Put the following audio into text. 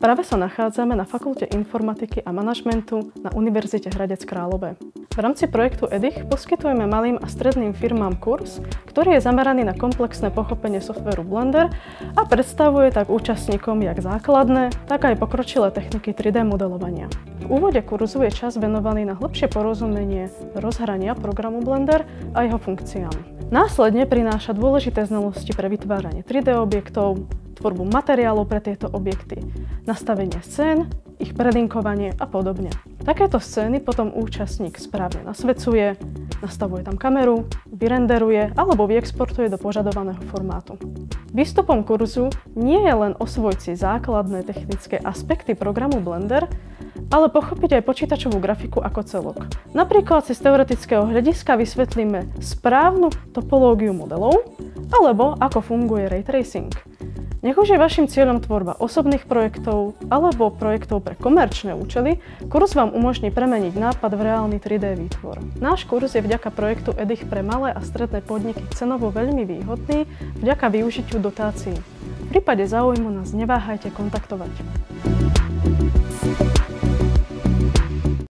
Práve sa nachádzame na Fakulte informatiky a manažmentu na Univerzite Hradec Králové. V rámci projektu EDICH poskytujeme malým a stredným firmám kurz, ktorý je zameraný na komplexné pochopenie softvéru Blender a predstavuje tak účastníkom jak základné, tak aj pokročilé techniky 3D modelovania. V úvode kurzu je čas venovaný na hlbšie porozumenie rozhrania programu Blender a jeho funkciám. Následne prináša dôležité znalosti pre vytváranie 3D objektov, tvorbu materiálov pre tieto objekty, nastavenie scén, ich prelinkovanie a podobne. Takéto scény potom účastník správne nasvedcuje, nastavuje tam kameru, vyrenderuje alebo vyexportuje do požadovaného formátu. Výstupom kurzu nie je len osvojiť si základné technické aspekty programu Blender, ale pochopiť aj počítačovú grafiku ako celok. Napríklad si z teoretického hľadiska vysvetlíme správnu topológiu modelov alebo ako funguje ray tracing. Nech už je vašim cieľom tvorba osobných projektov alebo projektov pre komerčné účely, kurz vám umožní premeniť nápad v reálny 3D výtvor. Náš kurz je vďaka projektu EDICH pre malé a stredné podniky cenovo veľmi výhodný vďaka využitiu dotácií. V prípade záujmu nás neváhajte kontaktovať.